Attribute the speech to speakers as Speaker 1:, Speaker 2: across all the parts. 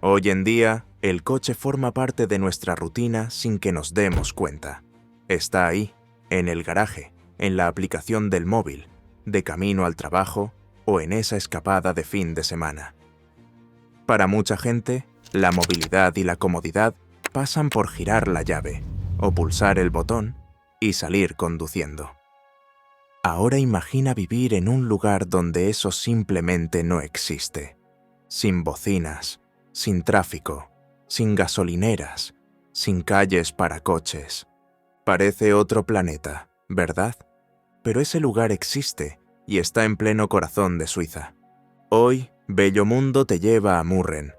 Speaker 1: Hoy en día, el coche forma parte de nuestra rutina sin que nos demos cuenta. Está ahí, en el garaje, en la aplicación del móvil, de camino al trabajo o en esa escapada de fin de semana. Para mucha gente, la movilidad y la comodidad pasan por girar la llave o pulsar el botón y salir conduciendo. Ahora imagina vivir en un lugar donde eso simplemente no existe. Sin bocinas, sin tráfico, sin gasolineras, sin calles para coches. Parece otro planeta, ¿verdad? Pero ese lugar existe y está en pleno corazón de Suiza. Hoy, Bello Mundo te lleva a Murren,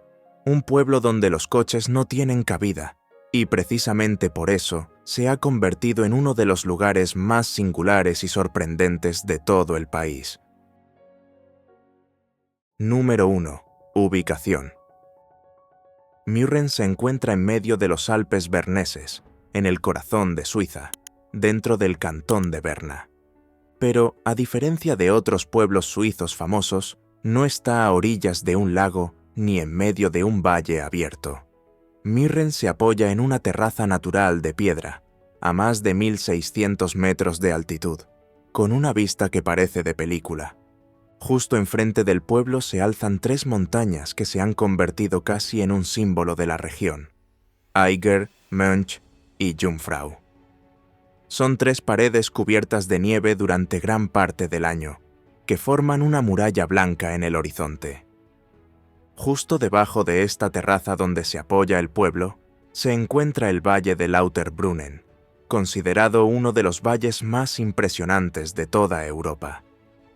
Speaker 1: un pueblo donde los coches no tienen cabida, y precisamente por eso se ha convertido en uno de los lugares más singulares y sorprendentes de todo el país. Número 1. Ubicación. Murren se encuentra en medio de los Alpes berneses, en el corazón de Suiza, dentro del cantón de Berna. Pero, a diferencia de otros pueblos suizos famosos, no está a orillas de un lago ni en medio de un valle abierto. Murren se apoya en una terraza natural de piedra, a más de 1.600 metros de altitud, con una vista que parece de película. Justo enfrente del pueblo se alzan 3 montañas que se han convertido casi en un símbolo de la región: Eiger, Mönch y Jungfrau. Son 3 paredes cubiertas de nieve durante gran parte del año, que forman una muralla blanca en el horizonte. Justo debajo de esta terraza donde se apoya el pueblo, se encuentra el valle de Lauterbrunnen, considerado uno de los valles más impresionantes de toda Europa.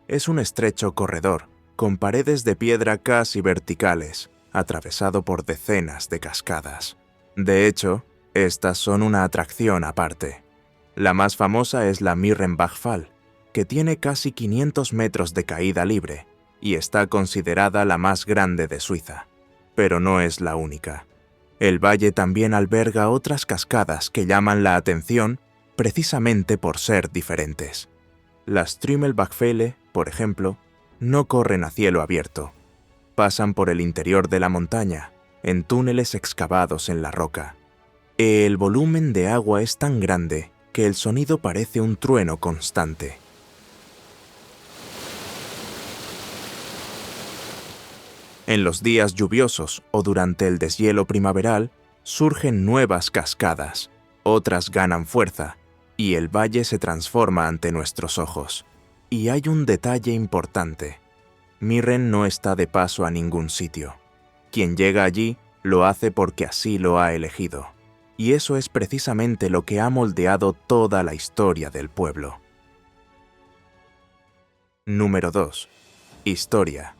Speaker 1: Es un estrecho corredor, con paredes de piedra casi verticales, atravesado por decenas de cascadas. De hecho, estas son una atracción aparte. La más famosa es la Mirrenbachfall, que tiene casi 500 metros de caída libre y está considerada la más grande de Suiza. Pero no es la única. El valle también alberga otras cascadas que llaman la atención precisamente por ser diferentes. Las Trümmelbachfälle, por ejemplo, no corren a cielo abierto. Pasan por el interior de la montaña, en túneles excavados en la roca. El volumen de agua es tan grande que el sonido parece un trueno constante. En los días lluviosos o durante el deshielo primaveral, surgen nuevas cascadas, otras ganan fuerza, y el valle se transforma ante nuestros ojos. Y hay un detalle importante. Murren no está de paso a ningún sitio. Quien llega allí lo hace porque así lo ha elegido. Y eso es precisamente lo que ha moldeado toda la historia del pueblo. Número 2. Historia.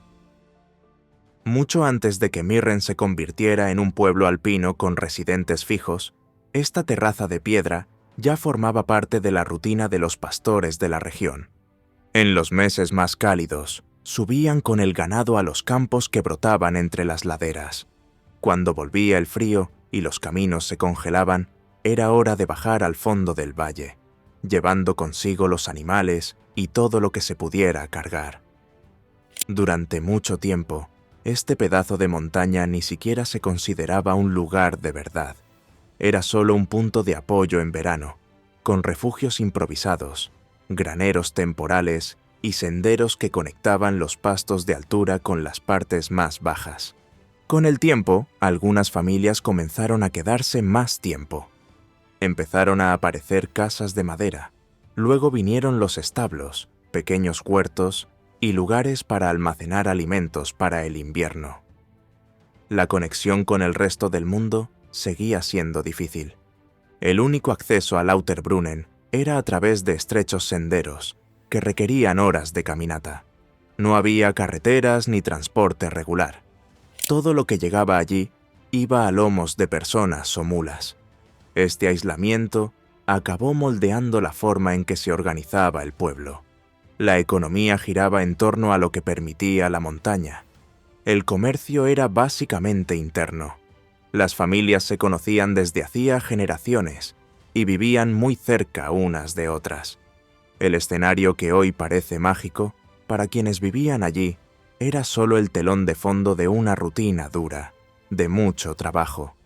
Speaker 1: Mucho antes de que Murren se convirtiera en un pueblo alpino con residentes fijos, esta terraza de piedra ya formaba parte de la rutina de los pastores de la región. En los meses más cálidos, subían con el ganado a los campos que brotaban entre las laderas. Cuando volvía el frío y los caminos se congelaban, era hora de bajar al fondo del valle, llevando consigo los animales y todo lo que se pudiera cargar. Durante mucho tiempo, este pedazo de montaña ni siquiera se consideraba un lugar de verdad. Era solo un punto de apoyo en verano, con refugios improvisados, graneros temporales y senderos que conectaban los pastos de altura con las partes más bajas. Con el tiempo, algunas familias comenzaron a quedarse más tiempo. Empezaron a aparecer casas de madera, luego vinieron los establos, pequeños huertos y lugares para almacenar alimentos para el invierno. La conexión con el resto del mundo seguía siendo difícil. El único acceso a Lauterbrunnen era a través de estrechos senderos, que requerían horas de caminata. No había carreteras ni transporte regular. Todo lo que llegaba allí iba a lomos de personas o mulas. Este aislamiento acabó moldeando la forma en que se organizaba el pueblo. La economía giraba en torno a lo que permitía la montaña. El comercio era básicamente interno. Las familias se conocían desde hacía generaciones y vivían muy cerca unas de otras. El escenario que hoy parece mágico, para quienes vivían allí, era solo el telón de fondo de una rutina dura. de mucho trabajo.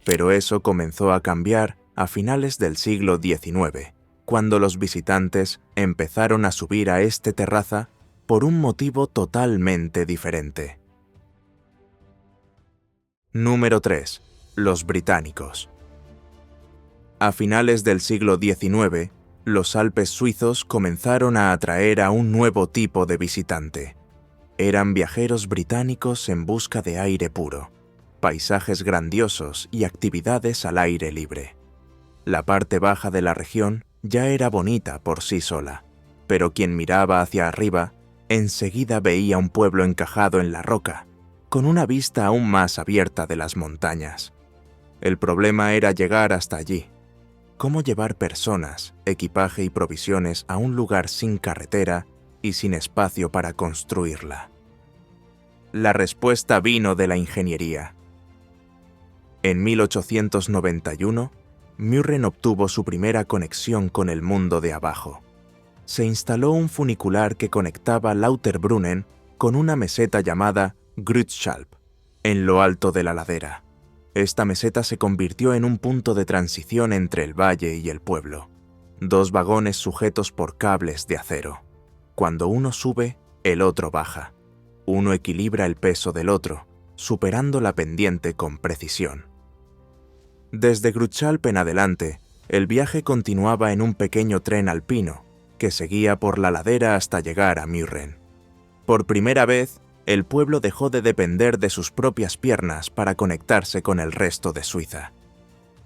Speaker 1: Pero eso comenzó a cambiar a finales del siglo XIX, cuando los visitantes empezaron a subir a esta terraza por un motivo totalmente diferente. Número 3. Los británicos. A finales del siglo XIX, los Alpes suizos comenzaron a atraer a un nuevo tipo de visitante. Eran viajeros británicos en busca de aire puro, paisajes grandiosos y actividades al aire libre. La parte baja de la región ya era bonita por sí sola, pero quien miraba hacia arriba enseguida veía un pueblo encajado en la roca, con una vista aún más abierta de las montañas. El problema era llegar hasta allí. ¿Cómo llevar personas, equipaje y provisiones a un lugar sin carretera y sin espacio para construirla? La respuesta vino de la ingeniería. En 1891, Murren obtuvo su primera conexión con el mundo de abajo. Se instaló un funicular que conectaba Lauterbrunnen con una meseta llamada Grützschalp, en lo alto de la ladera. Esta meseta se convirtió en un punto de transición entre el valle y el pueblo. 2 vagones sujetos por cables de acero. Cuando uno sube, el otro baja. Uno equilibra el peso del otro, superando la pendiente con precisión. Desde Grützschalp en adelante, el viaje continuaba en un pequeño tren alpino que seguía por la ladera hasta llegar a Murren. Por primera vez, el pueblo dejó de depender de sus propias piernas para conectarse con el resto de Suiza.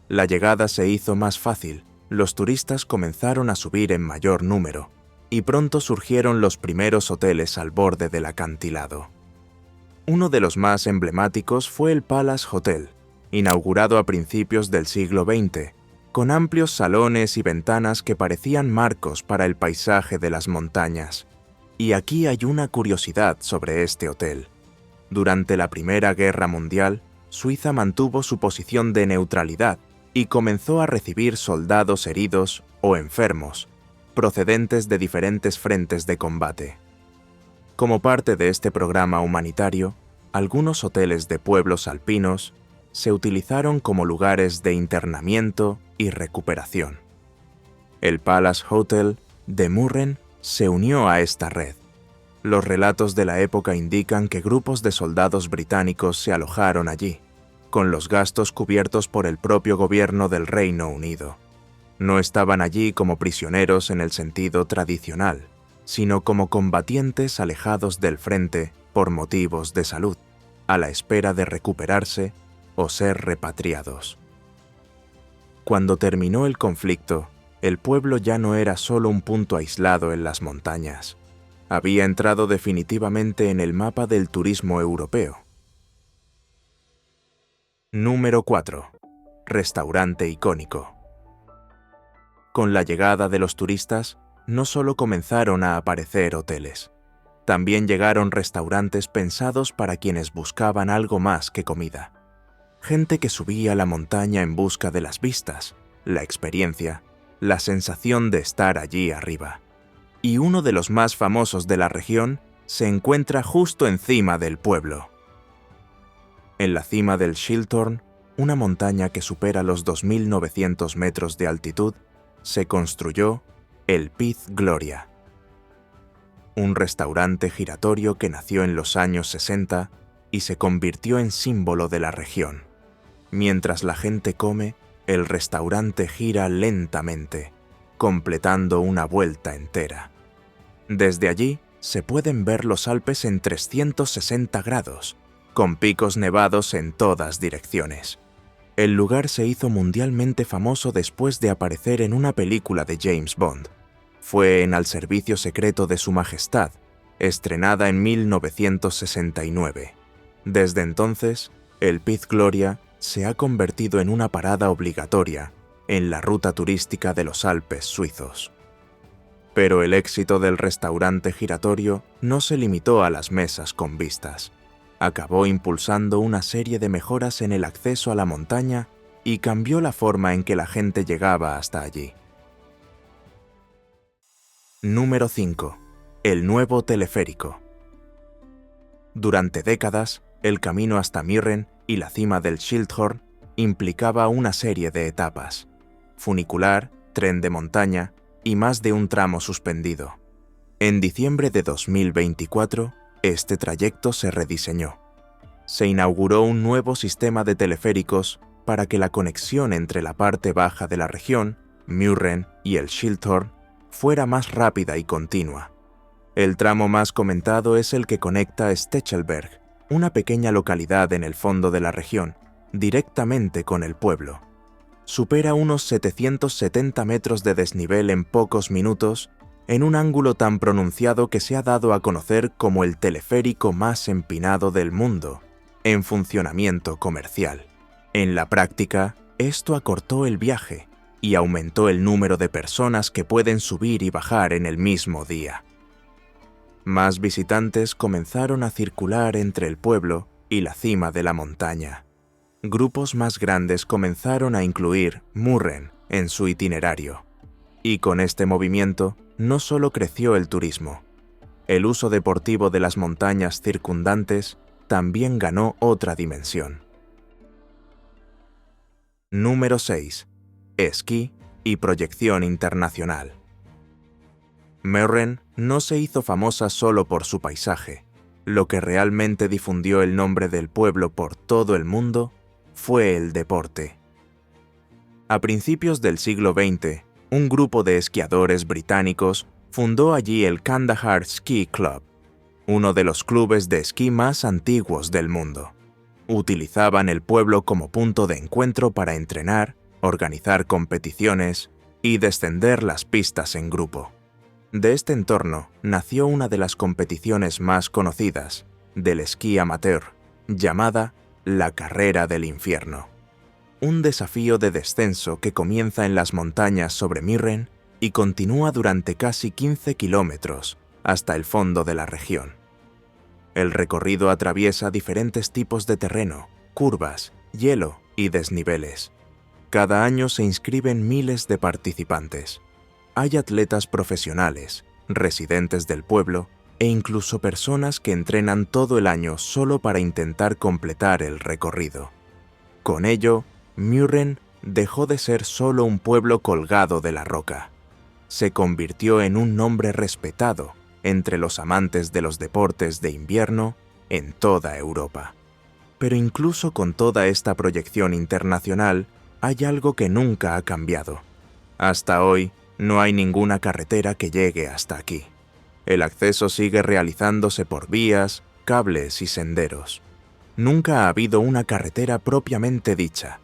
Speaker 1: La llegada se hizo más fácil, los turistas comenzaron a subir en mayor número, y pronto surgieron los primeros hoteles al borde del acantilado. Uno de los más emblemáticos fue el Palace Hotel, inaugurado a principios del siglo XX, con amplios salones y ventanas que parecían marcos para el paisaje de las montañas. Y aquí hay una curiosidad sobre este hotel. Durante la Primera Guerra Mundial, Suiza mantuvo su posición de neutralidad y comenzó a recibir soldados heridos o enfermos, procedentes de diferentes frentes de combate. Como parte de este programa humanitario, algunos hoteles de pueblos alpinos se utilizaron como lugares de internamiento y recuperación. El Palace Hotel de Murren se unió a esta red. Los relatos de la época indican que grupos de soldados británicos se alojaron allí, con los gastos cubiertos por el propio gobierno del Reino Unido. No estaban allí como prisioneros en el sentido tradicional, sino como combatientes alejados del frente por motivos de salud, a la espera de recuperarse o ser repatriados. Cuando terminó el conflicto, el pueblo ya no era solo un punto aislado en las montañas. Había entrado definitivamente en el mapa del turismo europeo. Número 4. Restaurante icónico. Con la llegada de los turistas, no solo comenzaron a aparecer hoteles, también llegaron restaurantes pensados para quienes buscaban algo más que comida. Gente que subía la montaña en busca de las vistas, la experiencia, la sensación de estar allí arriba. Y uno de los más famosos de la región se encuentra justo encima del pueblo. En la cima del Schilthorn, una montaña que supera los 2.900 metros de altitud, se construyó el Piz Gloria, un restaurante giratorio que nació en los años 60 y se convirtió en símbolo de la región. Mientras la gente come, el restaurante gira lentamente, completando una vuelta entera. Desde allí se pueden ver los Alpes en 360 grados, con picos nevados en todas direcciones. El lugar se hizo mundialmente famoso después de aparecer en una película de James Bond. Fue en Al servicio secreto de Su Majestad, estrenada en 1969. Desde entonces, el Piz Gloria se ha convertido en una parada obligatoria en la ruta turística de los Alpes suizos. Pero el éxito del restaurante giratorio no se limitó a las mesas con vistas. Acabó impulsando una serie de mejoras en el acceso a la montaña y cambió la forma en que la gente llegaba hasta allí. Número 5. El nuevo teleférico. Durante décadas, el camino hasta Murren y la cima del Schildhorn implicaba una serie de etapas: funicular, tren de montaña y más de un tramo suspendido. En diciembre de 2024, este trayecto se rediseñó. Se inauguró un nuevo sistema de teleféricos para que la conexión entre la parte baja de la región, Murren y el Schildhorn, fuera más rápida y continua. El tramo más comentado es el que conecta Stechelberg, una pequeña localidad en el fondo de la región, directamente con el pueblo. Supera unos 770 metros de desnivel en pocos minutos, en un ángulo tan pronunciado que se ha dado a conocer como el teleférico más empinado del mundo, en funcionamiento comercial. En la práctica, esto acortó el viaje y aumentó el número de personas que pueden subir y bajar en el mismo día. Más visitantes comenzaron a circular entre el pueblo y la cima de la montaña. Grupos más grandes comenzaron a incluir Murren en su itinerario. Y con este movimiento no solo creció el turismo. El uso deportivo de las montañas circundantes también ganó otra dimensión. Número 6. Esquí y proyección internacional. Murren no se hizo famosa solo por su paisaje. Lo que realmente difundió el nombre del pueblo por todo el mundo fue el deporte. A principios del siglo XX, un grupo de esquiadores británicos fundó allí el Kandahar Ski Club, uno de los clubes de esquí más antiguos del mundo. Utilizaban el pueblo como punto de encuentro para entrenar, organizar competiciones y descender las pistas en grupo. De este entorno nació una de las competiciones más conocidas del esquí amateur, llamada la Carrera del Infierno. Un desafío de descenso que comienza en las montañas sobre Murren y continúa durante casi 15 kilómetros hasta el fondo de la región. El recorrido atraviesa diferentes tipos de terreno, curvas, hielo y desniveles. Cada año se inscriben miles de participantes. Hay atletas profesionales, residentes del pueblo e incluso personas que entrenan todo el año solo para intentar completar el recorrido. Con ello, Murren dejó de ser solo un pueblo colgado de la roca. Se convirtió en un nombre respetado entre los amantes de los deportes de invierno en toda Europa. Pero incluso con toda esta proyección internacional, hay algo que nunca ha cambiado. Hasta hoy, no hay ninguna carretera que llegue hasta aquí. El acceso sigue realizándose por vías, cables y senderos. Nunca ha habido una carretera propiamente dicha.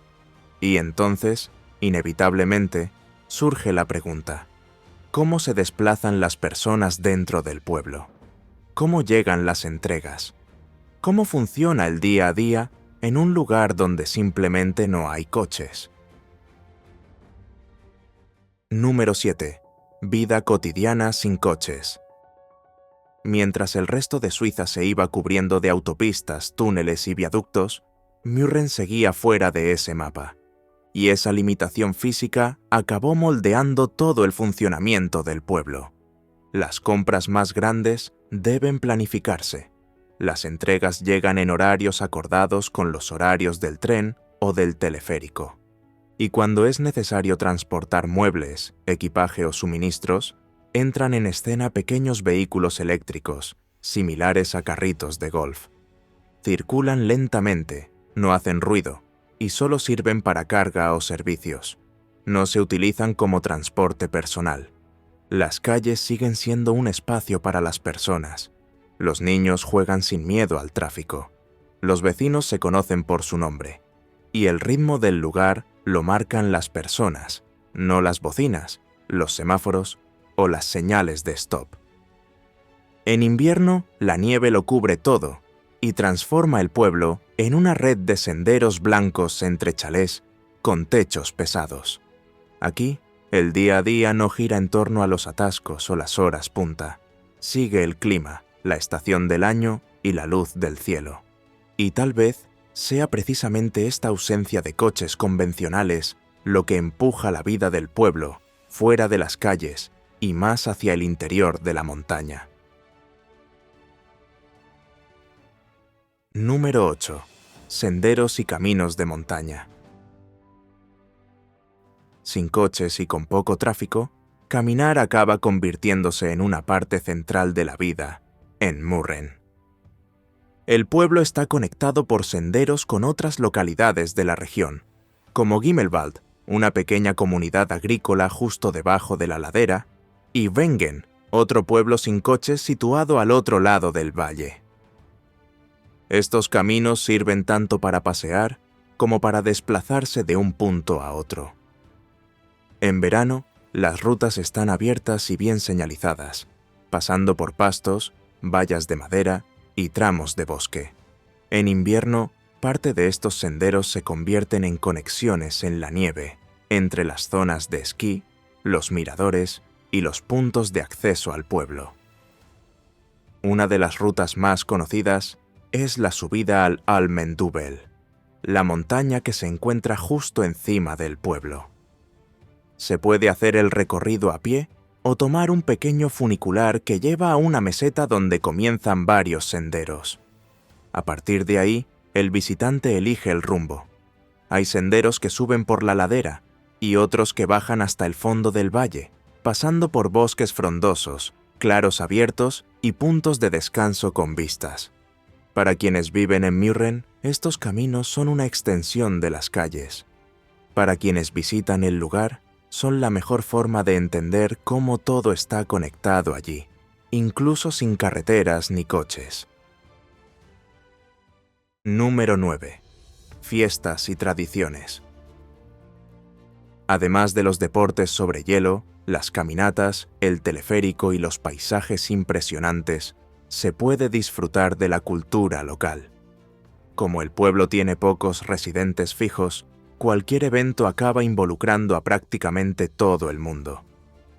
Speaker 1: Y entonces, inevitablemente, surge la pregunta: ¿cómo se desplazan las personas dentro del pueblo? ¿Cómo llegan las entregas? ¿Cómo funciona el día a día en un lugar donde simplemente no hay coches? Número 7. Vida cotidiana sin coches. Mientras el resto de Suiza se iba cubriendo de autopistas, túneles y viaductos, Murren seguía fuera de ese mapa. Y esa limitación física acabó moldeando todo el funcionamiento del pueblo. Las compras más grandes deben planificarse. Las entregas llegan en horarios acordados con los horarios del tren o del teleférico. Y cuando es necesario transportar muebles, equipaje o suministros, entran en escena pequeños vehículos eléctricos, similares a carritos de golf. Circulan lentamente, no hacen ruido, y solo sirven para carga o servicios. No se utilizan como transporte personal. Las calles siguen siendo un espacio para las personas. Los niños juegan sin miedo al tráfico. Los vecinos se conocen por su nombre. Y el ritmo del lugar lo marcan las personas, no las bocinas, los semáforos o las señales de stop. En invierno, la nieve lo cubre todo y transforma el pueblo en una red de senderos blancos entre chalés con techos pesados. Aquí, el día a día no gira en torno a los atascos o las horas punta. Sigue el clima, la estación del año y la luz del cielo. Y tal vez sea precisamente esta ausencia de coches convencionales lo que empuja la vida del pueblo fuera de las calles y más hacia el interior de la montaña. Número 8. senderos y caminos de montaña. Sin coches y con poco tráfico, caminar acaba convirtiéndose en una parte central de la vida en Murren. El pueblo está conectado por senderos con otras localidades de la región, como Gimmelwald, una pequeña comunidad agrícola justo debajo de la ladera, y Wengen, otro pueblo sin coches situado al otro lado del valle. Estos caminos sirven tanto para pasear como para desplazarse de un punto a otro. En verano, las rutas están abiertas y bien señalizadas, pasando por pastos, vallas de madera y tramos de bosque. En invierno, parte de estos senderos se convierten en conexiones en la nieve, entre las zonas de esquí, los miradores y los puntos de acceso al pueblo. Una de las rutas más conocidas es la subida al Almendubel, la montaña que se encuentra justo encima del pueblo. Se puede hacer el recorrido a pie o tomar un pequeño funicular que lleva a una meseta donde comienzan varios senderos. A partir de ahí, el visitante elige el rumbo. Hay senderos que suben por la ladera y otros que bajan hasta el fondo del valle, pasando por bosques frondosos, claros abiertos y puntos de descanso con vistas. Para quienes viven en Murren, estos caminos son una extensión de las calles. Para quienes visitan el lugar, son la mejor forma de entender cómo todo está conectado allí, incluso sin carreteras ni coches. Número 9. Fiestas y tradiciones. Además de los deportes sobre hielo, las caminatas, el teleférico y los paisajes impresionantes, se puede disfrutar de la cultura local. Como el pueblo tiene pocos residentes fijos, cualquier evento acaba involucrando a prácticamente todo el mundo.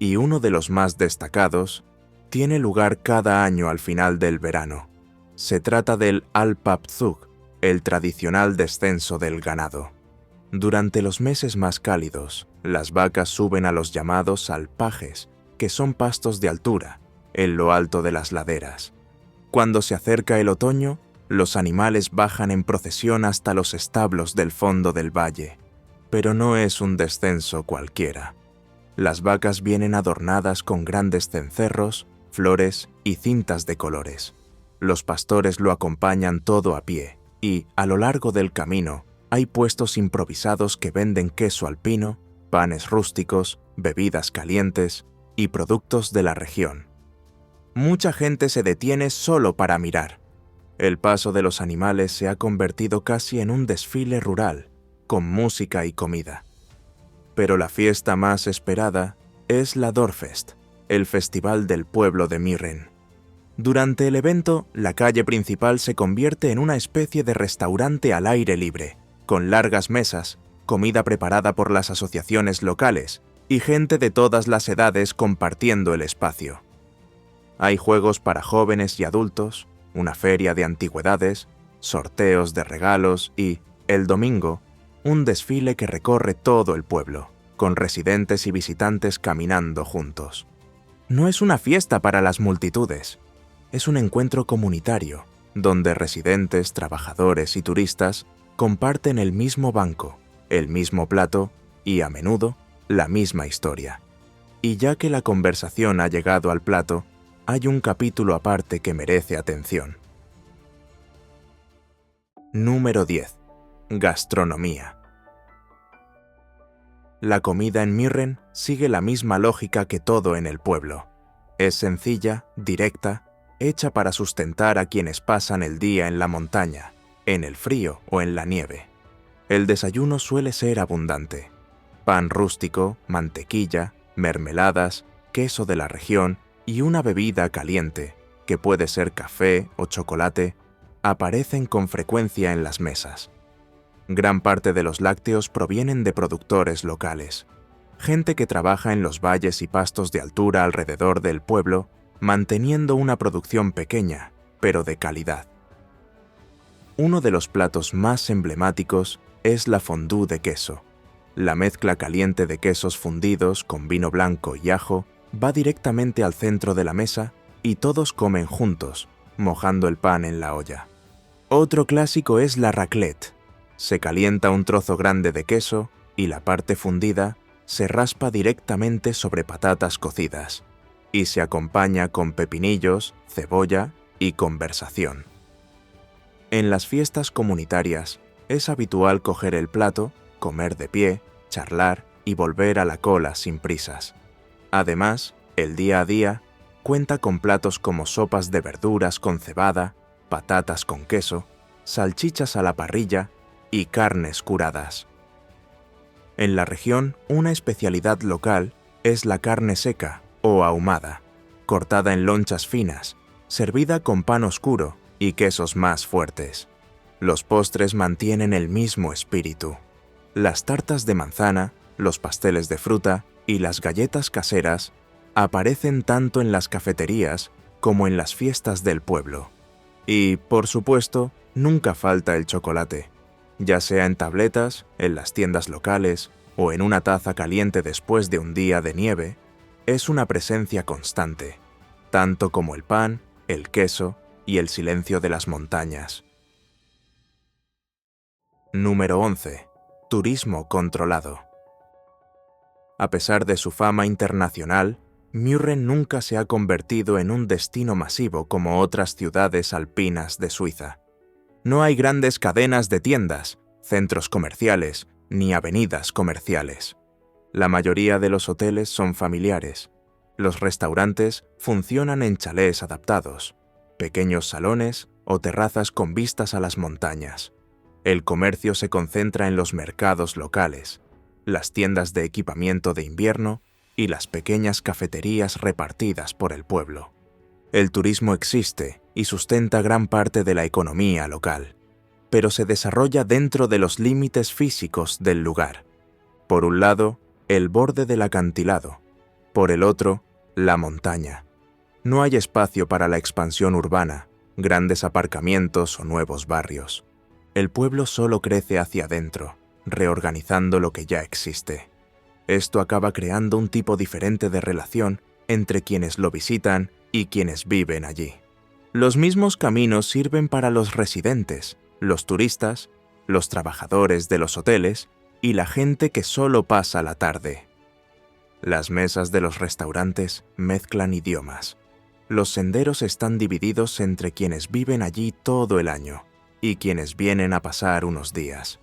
Speaker 1: Y uno de los más destacados tiene lugar cada año al final del verano. Se trata del Alpabzug, el tradicional descenso del ganado. Durante los meses más cálidos, las vacas suben a los llamados alpajes, que son pastos de altura, en lo alto de las laderas. Cuando se acerca el otoño, los animales bajan en procesión hasta los establos del fondo del valle. Pero no es un descenso cualquiera. Las vacas vienen adornadas con grandes cencerros, flores y cintas de colores. Los pastores lo acompañan todo a pie y, a lo largo del camino, hay puestos improvisados que venden queso alpino, panes rústicos, bebidas calientes y productos de la región. Mucha gente se detiene solo para mirar. El paso de los animales se ha convertido casi en un desfile rural, con música y comida. Pero la fiesta más esperada es la Dorfest, el festival del pueblo de Murren. Durante el evento, la calle principal se convierte en una especie de restaurante al aire libre, con largas mesas, comida preparada por las asociaciones locales y gente de todas las edades compartiendo el espacio. Hay juegos para jóvenes y adultos, una feria de antigüedades, sorteos de regalos y, el domingo, un desfile que recorre todo el pueblo, con residentes y visitantes caminando juntos. No es una fiesta para las multitudes, es un encuentro comunitario, donde residentes, trabajadores y turistas comparten el mismo banco, el mismo plato y, a menudo, la misma historia. Y ya que la conversación ha llegado al plato, hay un capítulo aparte que merece atención. Número 10. Gastronomía. La comida en Murren sigue la misma lógica que todo en el pueblo. Es sencilla, directa, hecha para sustentar a quienes pasan el día en la montaña, en el frío o en la nieve. El desayuno suele ser abundante. Pan rústico, mantequilla, mermeladas, queso de la región y una bebida caliente, que puede ser café o chocolate, aparecen con frecuencia en las mesas. Gran parte de los lácteos provienen de productores locales, gente que trabaja en los valles y pastos de altura alrededor del pueblo, manteniendo una producción pequeña, pero de calidad. Uno de los platos más emblemáticos es la fondue de queso. La mezcla caliente de quesos fundidos con vino blanco y ajo va directamente al centro de la mesa y todos comen juntos, mojando el pan en la olla. Otro clásico es la raclette, Se calienta un trozo grande de queso y la parte fundida se raspa directamente sobre patatas cocidas y se acompaña con pepinillos, cebolla y conversación. En las fiestas comunitarias es habitual coger el plato, comer de pie, charlar y volver a la cola sin prisas. Además, el día a día cuenta con platos como sopas de verduras con cebada, patatas con queso, salchichas a la parrilla y carnes curadas. En la región, una especialidad local es la carne seca o ahumada, cortada en lonchas finas, servida con pan oscuro y quesos más fuertes. Los postres mantienen el mismo espíritu. Las tartas de manzana, los pasteles de fruta y las galletas caseras aparecen tanto en las cafeterías como en las fiestas del pueblo. Y, por supuesto, nunca falta el chocolate, ya sea en tabletas, en las tiendas locales o en una taza caliente después de un día de nieve. Es una presencia constante, tanto como el pan, el queso y el silencio de las montañas. Número 11. Turismo controlado. A pesar de su fama internacional, Mürren nunca se ha convertido en un destino masivo como otras ciudades alpinas de Suiza. No hay grandes cadenas de tiendas, centros comerciales, ni avenidas comerciales. La mayoría de los hoteles son familiares. Los restaurantes funcionan en chalés adaptados, pequeños salones o terrazas con vistas a las montañas. El comercio se concentra en los mercados locales, las tiendas de equipamiento de invierno y las pequeñas cafeterías repartidas por el pueblo. El turismo existe y sustenta gran parte de la economía local, pero se desarrolla dentro de los límites físicos del lugar. Por un lado, el borde del acantilado, por el otro, la montaña. No hay espacio para la expansión urbana, grandes aparcamientos o nuevos barrios. El pueblo solo crece hacia adentro, reorganizando lo que ya existe. Esto acaba creando un tipo diferente de relación entre quienes lo visitan y quienes viven allí. Los mismos caminos sirven para los residentes, los turistas, los trabajadores de los hoteles y la gente que solo pasa la tarde. Las mesas de los restaurantes mezclan idiomas. Los senderos están divididos entre quienes viven allí todo el año y quienes vienen a pasar unos días.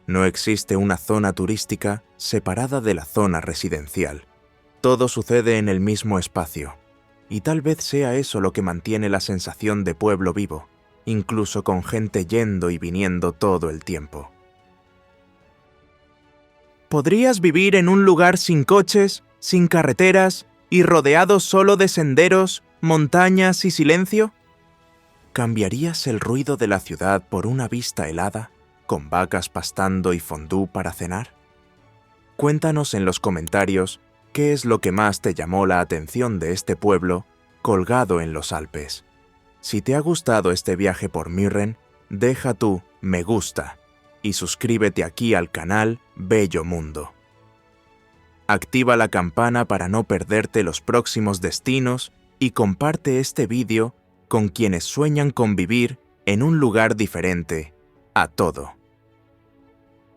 Speaker 1: No existe una zona turística separada de la zona residencial. Todo sucede en el mismo espacio, y tal vez sea eso lo que mantiene la sensación de pueblo vivo, incluso con gente yendo y viniendo todo el tiempo. ¿Podrías vivir en un lugar sin coches, sin carreteras y rodeado solo de senderos, montañas y silencio? ¿Cambiarías el ruido de la ciudad por una vista helada, con vacas pastando y fondue para cenar? Cuéntanos en los comentarios qué es lo que más te llamó la atención de este pueblo colgado en los Alpes. Si te ha gustado este viaje por Mürren, deja tu me gusta y suscríbete aquí al canal Bello Mundo. Activa la campana para no perderte los próximos destinos y comparte este vídeo con quienes sueñan con vivir en un lugar diferente a todo.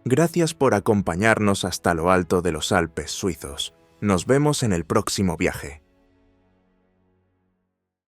Speaker 1: Gracias por acompañarnos hasta lo alto de los Alpes suizos. Nos vemos en el próximo viaje.